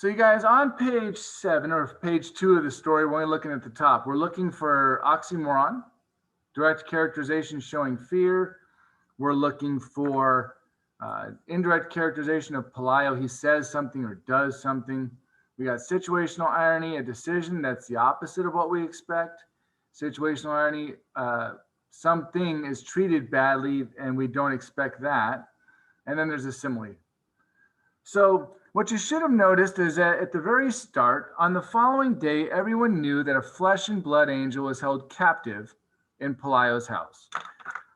So you guys, on page 7 or page 2 of the story, we're only looking at the top. We're looking for oxymoron, direct characterization showing fear. We're looking for indirect characterization of Pelayo. He says something or does something. We got situational irony, a decision that's the opposite of what we expect. Situational irony, something is treated badly and we don't expect that. And then there's a simile. So what you should have noticed is that at the very start, on the following day, everyone knew that a flesh and blood angel was held captive in Pelayo's house.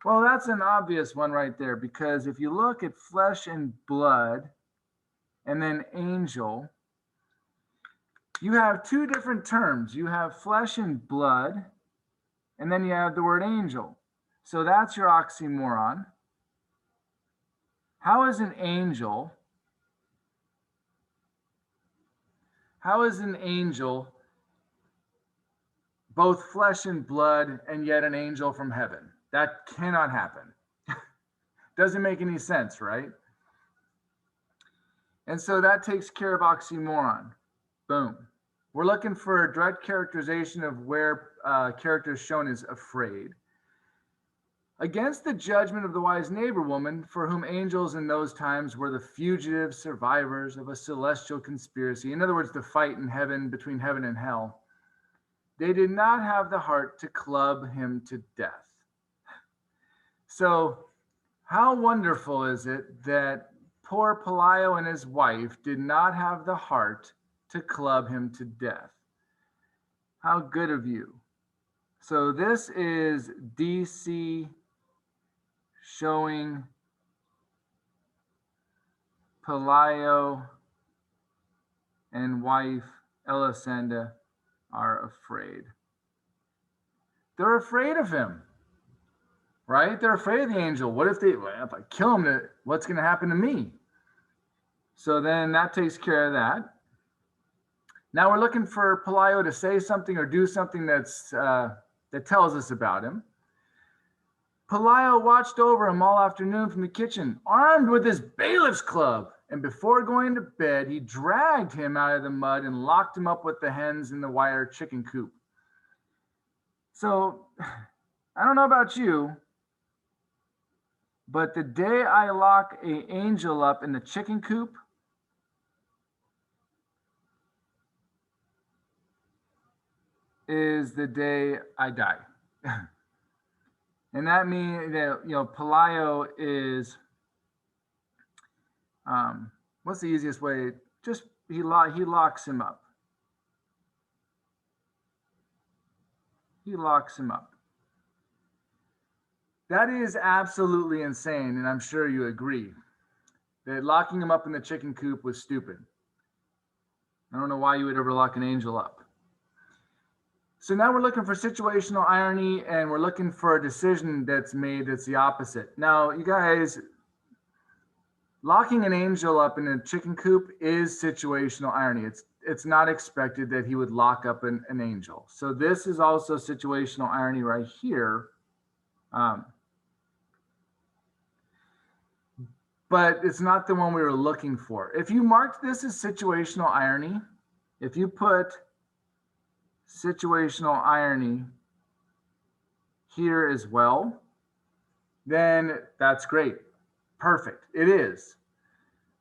Well, that's an obvious one right there, because if you look at flesh and blood and then angel, you have two different terms. You have flesh and blood, and then you have the word angel. So that's your oxymoron. How is an angel both flesh and blood and yet an angel from heaven? That cannot happen. Doesn't make any sense, right? And so that takes care of oxymoron. Boom. We're looking for a direct characterization of where character is shown as afraid. Against the judgment of the wise neighbor woman, for whom angels in those times were the fugitive survivors of a celestial conspiracy. In other words, the fight in heaven between heaven and hell. They did not have the heart to club him to death. So how wonderful is it that poor Pelayo and his wife did not have the heart to club him to death? How good of you. So this is DC showing Pelayo and wife Elisenda are afraid. They're afraid of him, right? They're afraid of the angel. What if if I kill him, what's going to happen to me? So then that takes care of that. Now we're looking for Pelayo to say something or do something that tells us about him. Pelayo watched over him all afternoon from the kitchen, armed with his bailiff's club. And before going to bed, he dragged him out of the mud and locked him up with the hens in the wire chicken coop. So I don't know about you, but the day I lock an angel up in the chicken coop, is the day I die. And that means that, Pelayo is, what's the easiest way? Just, he locks him up. He locks him up. That is absolutely insane, and I'm sure you agree that locking him up in the chicken coop was stupid. I don't know why you would ever lock an angel up. So now we're looking for situational irony, and we're looking for a decision that's made that's the opposite. Now, you guys, locking an angel up in a chicken coop is situational irony. It's not expected that he would lock up an angel. So this is also situational irony right here. But it's not the one we were looking for. If you marked this as situational irony, if you put situational irony here as well, then that's great. Perfect. It is.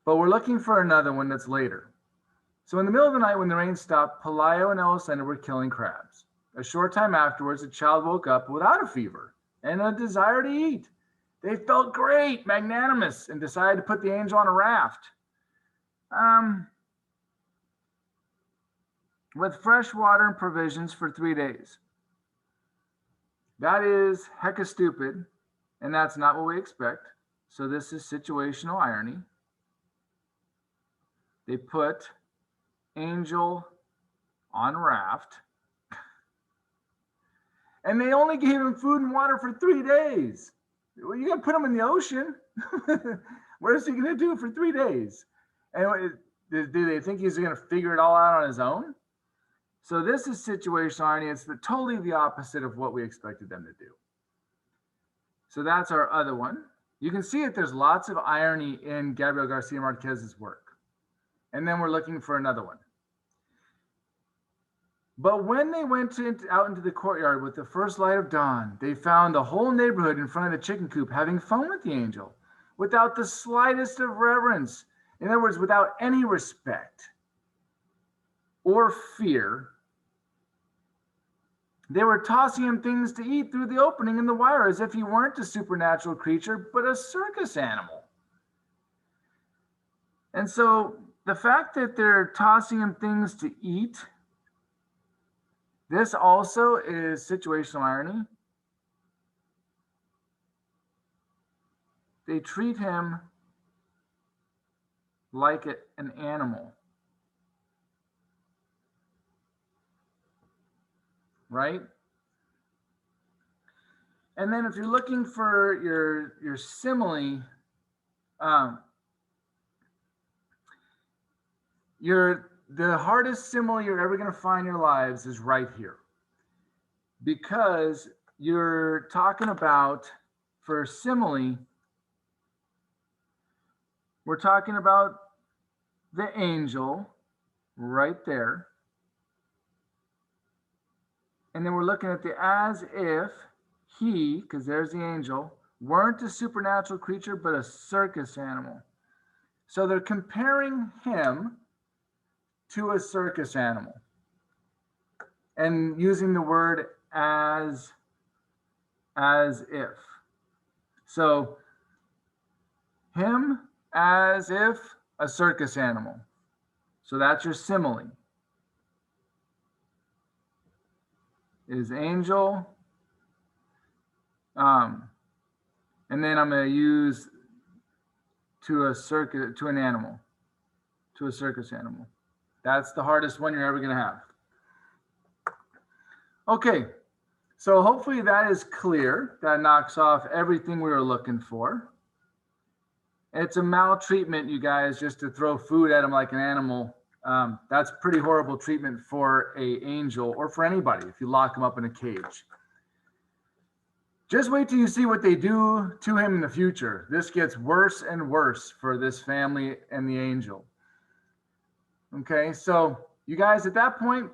But we're looking for another one that's later. So in the middle of the night when the rain stopped, Pelayo and Elisenda were killing crabs. A short time afterwards, the child woke up without a fever and a desire to eat. They felt great, magnanimous, and decided to put the angel on a raft. With fresh water and provisions for 3 days. That is hecka stupid, and that's not what we expect. So this is situational irony. They put angel on raft, and they only gave him food and water for 3 days. Well, you got to put him in the ocean. What is he going to do for 3 days? And do they think he's going to figure it all out on his own? So this is situational irony. It's totally the opposite of what we expected them to do. So that's our other one. You can see that there's lots of irony in Gabriel Garcia Marquez's work. And then we're looking for another one. But when they went out into the courtyard with the first light of dawn, they found the whole neighborhood in front of the chicken coop having fun with the angel without the slightest of reverence. In other words, without any respect or fear. They were tossing him things to eat through the opening in the wire as if he weren't a supernatural creature, but a circus animal. And so the fact that they're tossing him things to eat, this also is situational irony. They treat him like an animal, right? And then if you're looking for your simile, the hardest simile you're ever going to find in your lives is right here, because you're talking about, for simile, we're talking about the angel right there. And then we're looking at the as if he, because there's the angel, weren't a supernatural creature, but a circus animal. So they're comparing him to a circus animal and using the word as if. So him as if a circus animal. So that's your simile. Is angel. And then I'm going to use to a circus animal. That's the hardest one you're ever going to have. Okay, so hopefully that is clear. That knocks off everything we were looking for. It's a maltreatment, you guys, just to throw food at them like an animal. That's pretty horrible treatment for an angel or for anybody if you lock them up in a cage. Just wait till you see what they do to him in the future. This gets worse and worse for this family and the angel. Okay, so you guys, at that point,